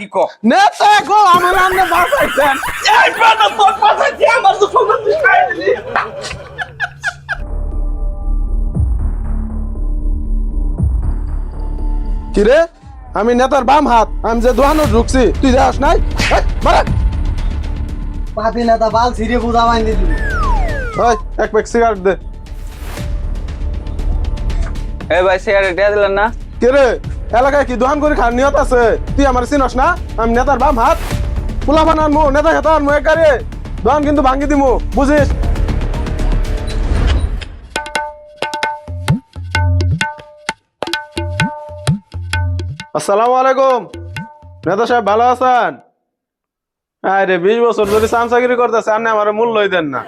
কি কো নেতা গো আমার নামে বাঁচাইছেন এই বেটা তোর বাঁচাইছি আমার তো খবর তুই খাই দিলি কিরে আমি নেতার বাম হাত আমি যে দোকানে ঢুকছি তুই যাস নাই পাতি নেতা বাল ছিঁড়ে বুঝা বাইন দিলি ওই এক প্যাক সিগারেট দে এই ভাই সিগারেট দিয়ে দিলেন না কিরে এলাকায় কি দোকান করে খান নিয়ত আছে তুই আমার চিনস না আমি নেতার বাম হাত পোলা বানান মু নেতা খেতা আনমু একারে দোকান কিন্তু ভাঙ্গি দিমু বুঝিস আসসালামু আলাইকুম নেতা সাহেব ভালো আছেন আরে 20 বছর ধরে চামচাগিরি করতেছে আপনি আমার মূল্যই দেন না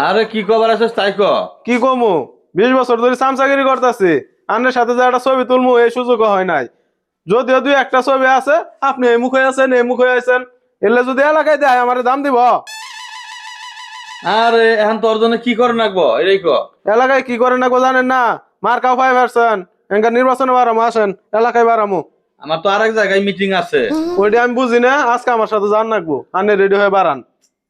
আরে কি খবর আছে তাই কো কি কমু 20 বছর ধরে চামচাগিরি করতেছি আপনার সাথে যে একটা ছবি তুলমু এই সুযোগ হয় নাই যদিও দুই একটা ছবি আছে আপনি এই মুখে আছেন এই মুখে আছেন এলে যদি এলাকায় দেয় আমার দাম দিব আরে এখন তোর জন্য কি করে রাখবো এটাই কো এলাকায় কি করে না গো জানেন না মার কাউ 5% এনকা নির্বাচনে বারামু আসেন এলাকায় বারামু আমার তো আরেক জায়গায় মিটিং আছে ওইটা আমি বুঝি না আজকে আমার সাথে জান রাখবো আনে রেডি হয়ে বাড়ান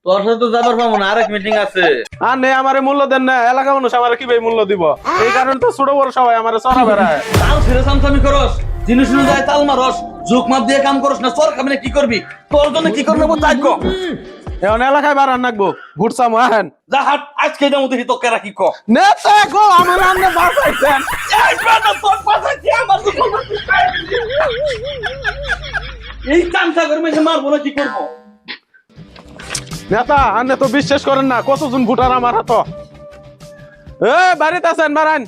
তোর সাথে তো যাবার পাবো না আরেক মিটিং আছে আর নেই আমারে মূল্য দেন না এলাকা মানুষ আমার কি ভাই মূল্য দিব এই কারণে তো ছোট বড় সবাই আমার চড়া বেড়ায় তাল ছেড়ে সামসামি করস জিনিস অনুযায়ী তাল মারস ঝুঁক মাপ দিয়ে কাম করস না তোর খাবি কি করবি তোর জন্য কি করে নেবো তাই কো এখন এলাকায় বাড়ান রাখবো ভুটসাম আহেন যা হাট আজকে যাবো দেখি তোকে রাখি কো নেতা গো আমার নামে বাঁচাইছেন এই বেটা তোর বাঁচাইছি আমার তো খবর তুই খাই দিলি এই কামটা করে মেয়ে মারবো না কি করবো নেতা আনে তো বিশ্বাস করেন না কতজন ভোটার আমার হাত এ বাড়িতে আছেন বাড়ান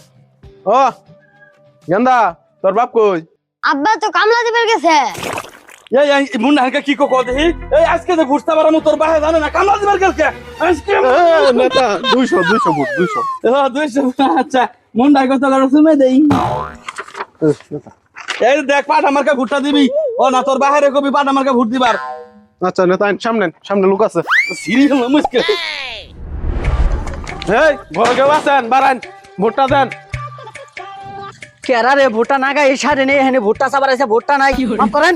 ও গেন্দা তোর বাপ কই আব্বা তো কামলা দিবার গেছে এই মুন্না হালকা কি কো দেখি এই আজকে যে ঘুরতে পারামু তোর বাহে জানে না কামলা দিবার গেলকে আজকে নেতা 200 ভোট 200 আচ্ছা মুন্ডা কত করে শুনে দেই এই দেখ পাট আমারকে ভুট্টা দিবি ও না তোর বাহিরে কবি পাট আমারকে ভোট দিবার আচ্ছা নেতা সামনে লোক আছে সিরিয়াল মুশকিল এই ঘরে কেউ আছেন বাড়ান ভোটটা দেন কেরা রে ভুট্টা না গাই সারে নেই এখানে ভুট্টা সাবার আছে ভুট্টা নাই মাফ করেন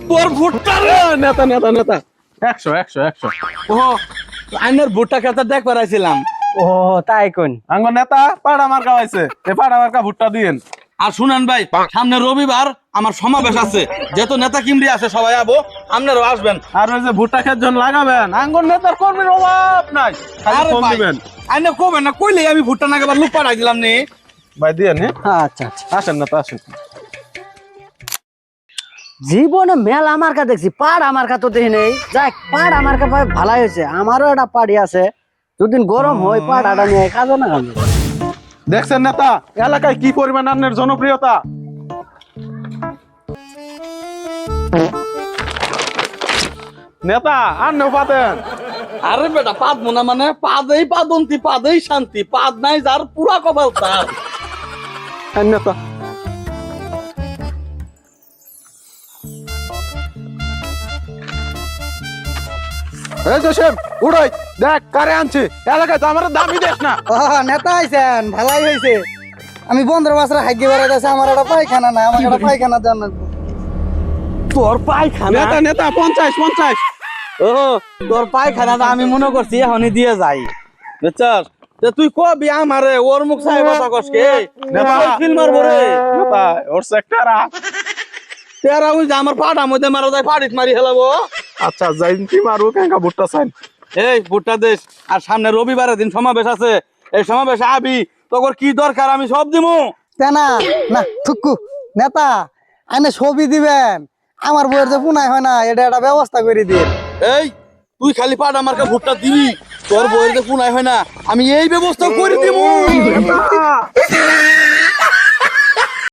তোর ভুট্টা এ, নেতা 100 ও আইনের ভুট্টা খেতে দেখ পারাইছিলাম ও তাই কোন আঙ্গ নেতা পাড়া মার্কা হয়েছে এই পাড়া মার্কা ভুট্টা দিয়েন আর শুনেন ভাই সামনে রবিবার আমার সমাবেশ আছে যেহেতু নেতা কিমরি আছে সবাই আবো আপনারাও আসবেন আর ওই যে ভুট্টা খেত জন লাগাবেন আঙ্গুর নেতার কর্মীর অভাব নাই খালি আরে ফোন ভাই, দিবেন আইনে কবেন না কইলে আমি ভুট্টা নাগাবার লুক পাঠাই দিলাম নি ভাই দিয়ে নে আচ্ছা আচ্ছা আসেন নেতা আসেন জীবনে মেলা আমার কা দেখছি পাড় আমার কা তো দেখি নেই যাক পাড় আমার কা ভালাই হয়েছে আমারও একটা পাড়ি আছে দুদিন গরম হয় পাড় আটা নিয়ে কাজে না কাজে দেখছেন নেতা এলাকায় কি পরিমাণ আপনার জনপ্রিয়তা নেতা আর নেও পাতেন আরে বেটা পাদ মোনা মানে পাদেই পাদন্তি পাদেই শান্তি পাদ নাই যার পুরা কপাল তার আর নেতা এই জোসেফ উড়াই দেখ কারে আনছি এলাকায় তো আমার দামি দেশ না ও নেতা আইছেন ভালাই হয়েছে আমি বন্ধের বাসরা হাইগে বেড়াইতেছে আমার একটা পায়খানা না আমার একটা পায়খানা দেন তোর পায়খানা নেতা নেতা 50 ও তোর পায়খানাটা আমি মনে করছি এখনই দিয়ে যাই বুঝছস তুই কবি আমারে ওর মুখ চাই কথা কসকে নেতা ফিল মারবো রে নেতা ওর সেক্টরা তেরা ওই যে আমার পাড়া মধ্যে মারা যায় পাড়িত মারি হেলাবো আচ্ছা জাইনতি মারু কেঙ্কা ভুট্টা চাইন এই ভুট্টা দেশ আর সামনে রবিবারের দিন সমাবেশ আছে এই সমাবেশে আবি তোর কি দরকার আমি সব দিমু তেনা না থুকু নেতা আইনে ছবি দিবেন আমার বইয়ের যে পুনাই হয় না এটা একটা ব্যবস্থা করে দিন এই তুই খালি পাট আমাকে ভুট্টা দিবি তোর বইয়ের যে পুনাই হয় না আমি এই ব্যবস্থা করে দিমু